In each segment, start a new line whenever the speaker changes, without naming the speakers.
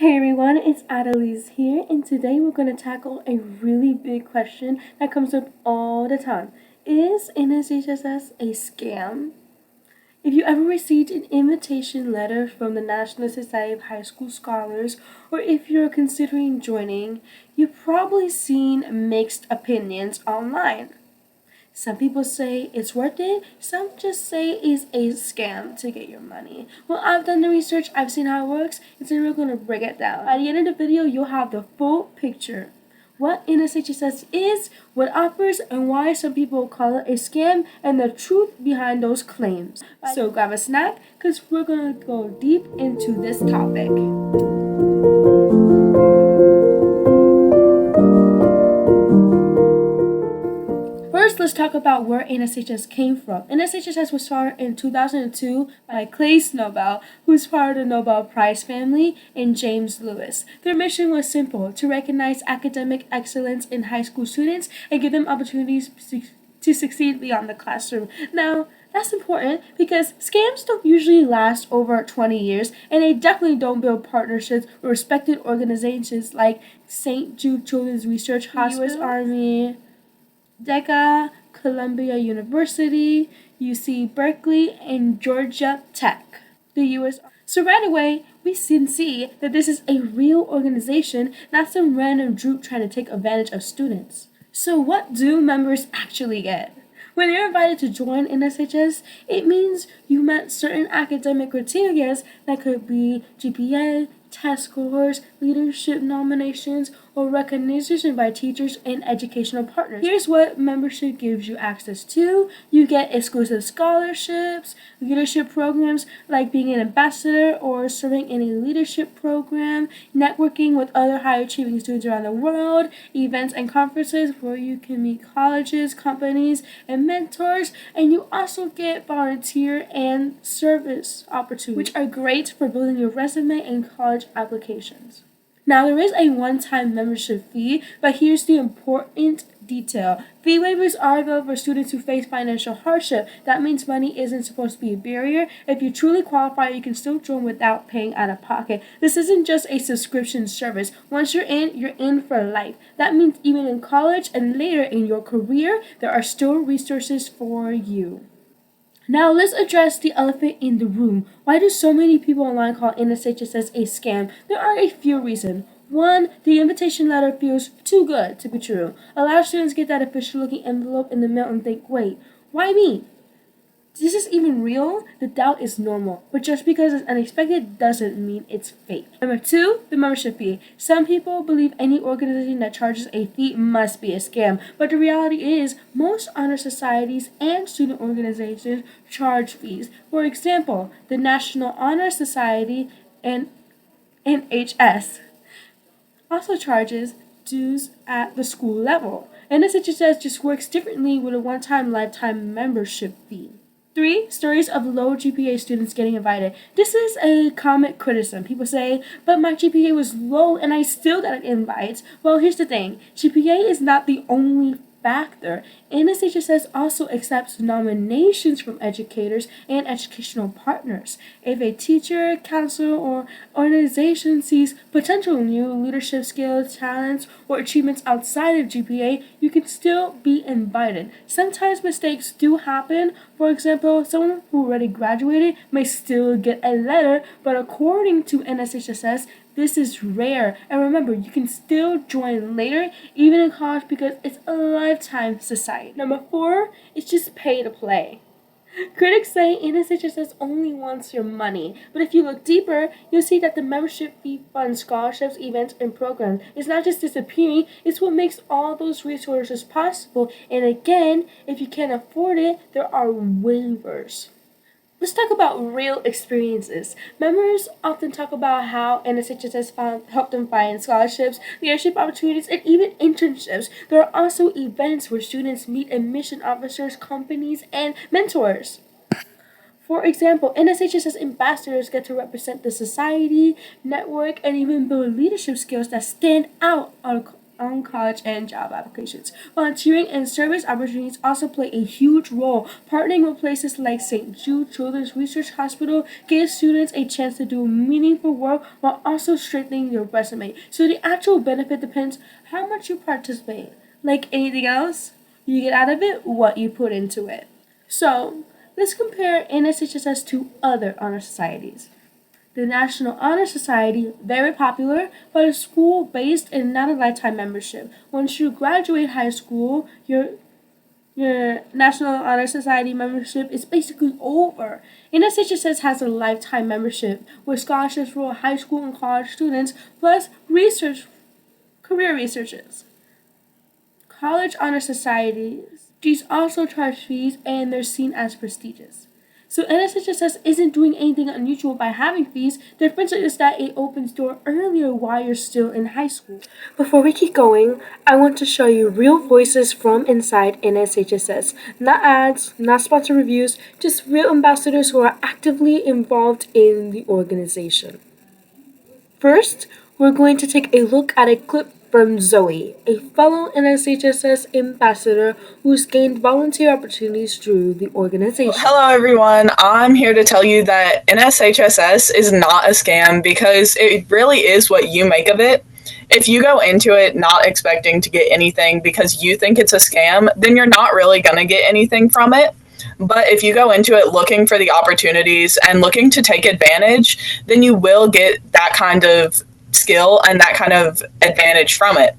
Hey everyone, it's Adelise here, and today we're going to tackle a really big question that comes up all the time. Is NSHSS a scam? If you ever received an invitation letter from the National Society of High School Scholars, or if you're considering joining, you've probably seen mixed opinions online. Some people say it's worth it, some just say it's a scam to get your money. Well, I've done the research, I've seen how it works, and so we're going to break it down. At the end of the video, you'll have the full picture. What NSHSS is, what it offers, and why some people call it a scam, and the truth behind those claims. So grab a snack, because we're going to go deep into this topic. First, let's talk about where NSHSS came from. NSHSS was started in 2002 by Clay Snowbell, who's part of the Nobel Prize family, and James Lewis. Their mission was simple: to recognize academic excellence in high school students and give them opportunities to succeed beyond the classroom. Now, that's important because scams don't usually last over 20 years, and they definitely don't build partnerships with respected organizations like St. Jude Children's Research Hospital, U.S. Army, DECA, Columbia University, UC Berkeley, and Georgia Tech, the U.S. So right away, we can see that this is a real organization, not some random group trying to take advantage of students. So what do members actually get? When you're invited to join NSHS, it means you met certain academic criteria that could be GPA, test scores, leadership nominations, or recognition by teachers and educational partners. Here's what membership gives you access to. You get exclusive scholarships, leadership programs like being an ambassador or serving in a leadership program, networking with other high achieving students around the world, events and conferences where you can meet colleges, companies, and mentors, and you also get volunteer and service opportunities, which are great for building your resume and college applications. Now, there is a one-time membership fee, but here's the important detail. Fee waivers are available for students who face financial hardship. That means money isn't supposed to be a barrier. If you truly qualify, you can still join without paying out of pocket. This isn't just a subscription service. Once you're in for life. That means even in college and later in your career, there are still resources for you. Now let's address the elephant in the room. Why do so many people online call NSHSS a scam? There are a few reasons. One, the invitation letter feels too good to be true. A lot of students get that official-looking envelope in the mail and think, wait, why me? Is this even real? The doubt is normal, but just because it's unexpected doesn't mean it's fake. Number two, the membership fee. Some people believe any organization that charges a fee must be a scam, but the reality is most honor societies and student organizations charge fees. For example, the National Honor Society and NHS also charges dues at the school level. And this just works differently with a one-time lifetime membership fee. 3, stories of low GPA students getting invited. This is a common criticism. People say, but my GPA was low and I still got an invite. Well, here's the thing. GPA is not the only factor. NSHSS also accepts nominations from educators and educational partners. If a teacher, counselor, or organization sees potential new leadership skills, talents, or achievements outside of GPA, you can still be invited. Sometimes mistakes do happen. For example, someone who already graduated may still get a letter, but according to NSHSS, this is rare. And remember, you can still join later, even in college, because it's a lifetime society. Number 4, it's just pay to play. Critics say NSHSS only wants your money, but if you look deeper, you'll see that the membership fee funds scholarships, events, and programs. It's not just disappearing, it's what makes all those resources possible. And again, if you can't afford it, there are waivers. Let's talk about real experiences. Members often talk about how NSHSS helped them find scholarships, leadership opportunities, and even internships. There are also events where students meet admission officers, companies, and mentors. For example, NSHSS ambassadors get to represent the society, network, and even build leadership skills that stand out on college and job applications. Volunteering and service opportunities also play a huge role. Partnering with places like St. Jude Children's Research Hospital gives students a chance to do meaningful work while also strengthening your resume. So the actual benefit depends how much you participate. Like anything else, you get out of it what you put into it. So let's compare NSHSS to other honor societies. The National Honor Society, very popular, but a school-based and not a lifetime membership. Once you graduate high school, your National Honor Society membership is basically over. NSHSS has a lifetime membership with scholarships for high school and college students, plus career researchers. College honor societies, these also charge fees and they're seen as prestigious. So NSHSS isn't doing anything unusual by having fees. The difference is that it opens door earlier while you're still in high school. Before we keep going, I want to show you real voices from inside NSHSS. Not ads, not sponsored reviews, just real ambassadors who are actively involved in the organization. First, we're going to take a look at a clip from Zoe, a fellow NSHSS ambassador who's gained volunteer opportunities through the organization.
Hello, everyone. I'm here to tell you that NSHSS is not a scam because it really is what you make of it. If you go into it not expecting to get anything because you think it's a scam, then you're not really going to get anything from it. But if you go into it looking for the opportunities and looking to take advantage, then you will get that kind of skill and that kind of advantage from it.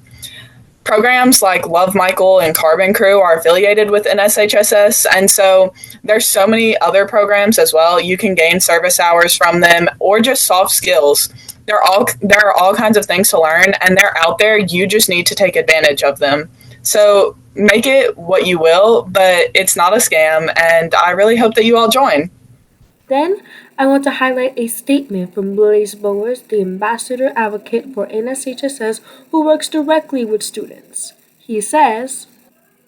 Programs like Love Michael and Carbon Crew are affiliated with NSHSS, and so there's so many other programs as well. You can gain service hours from them or just soft skills. There are all kinds of things to learn, and they're out there. You just need to take advantage of them. So make it what you will, but it's not a scam, and I really hope that you all join.
Then, I want to highlight a statement from Blaise Bowers, the ambassador advocate for NSHSS who works directly with students. He says,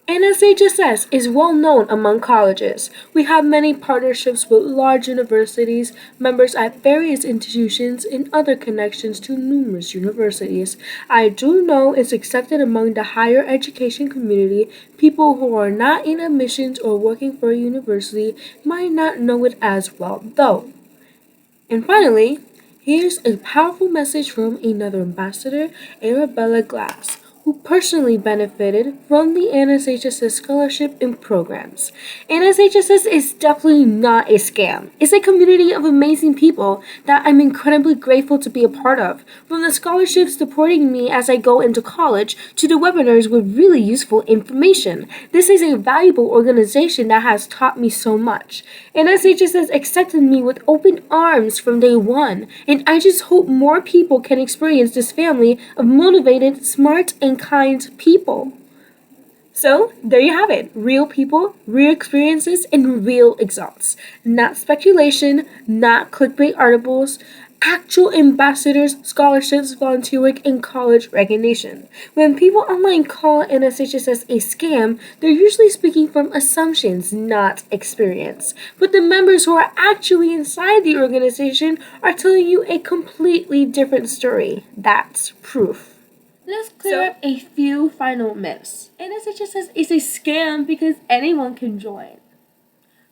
NSHSS is well known among colleges. We have many partnerships with large universities, members at various institutions, and other connections to numerous universities. I do know it's accepted among the higher education community. People who are not in admissions or working for a university might not know it as well, though. And finally, here's a powerful message from another ambassador, Arabella Glass, who personally benefited from the NSHSS scholarship and programs. NSHSS is definitely not a scam. It's a community of amazing people that I'm incredibly grateful to be a part of. From the scholarships supporting me as I go into college to the webinars with really useful information. This is a valuable organization that has taught me so much. NSHSS accepted me with open arms from day one, and I just hope more people can experience this family of motivated, smart, and kind people. So, there you have it. Real people, real experiences, and real results. Not speculation, not clickbait articles, actual ambassadors, scholarships, volunteer work, and college recognition. When people online call NSHSS a scam, they're usually speaking from assumptions, not experience. But the members who are actually inside the organization are telling you a completely different story. That's proof. Let's clear up a few final myths. NSHSS is a scam because anyone can join.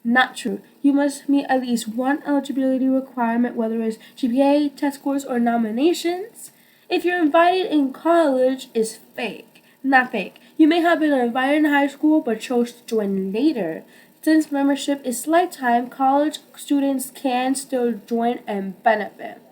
Not true. You must meet at least one eligibility requirement, whether it's GPA, test scores, or nominations. If you're invited in college, it's fake. Not fake. You may have been invited in high school but chose to join later. Since membership is lifetime, college students can still join and benefit.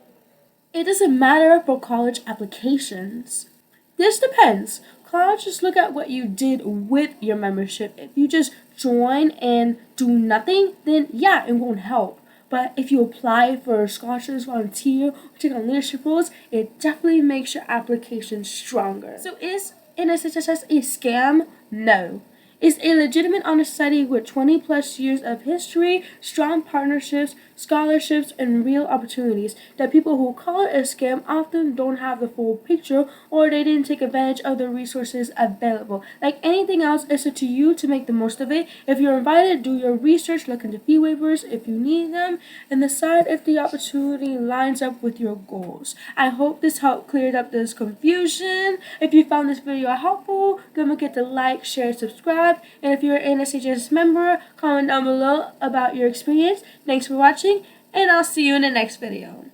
It doesn't matter for college applications. This depends. Colleges look at what you did with your membership. If you just join and do nothing, then yeah, it won't help. But if you apply for scholarships, volunteer, or take on leadership roles, it definitely makes your application stronger. So is NSHSS a scam? No. is a legitimate honest study with 20 plus years of history, strong partnerships, scholarships, and real opportunities. The people who call it a scam often don't have the full picture, or they didn't take advantage of the resources available. Like anything else, it's up to you to make the most of it. If you're invited, do your research, look into fee waivers if you need them, and decide if the opportunity lines up with your goals. I hope this helped clear up this confusion. If you found this video helpful, don't forget to like, share, subscribe, and if you're an NSHSS member, comment down below about your experience. Thanks for watching, and I'll see you in the next video.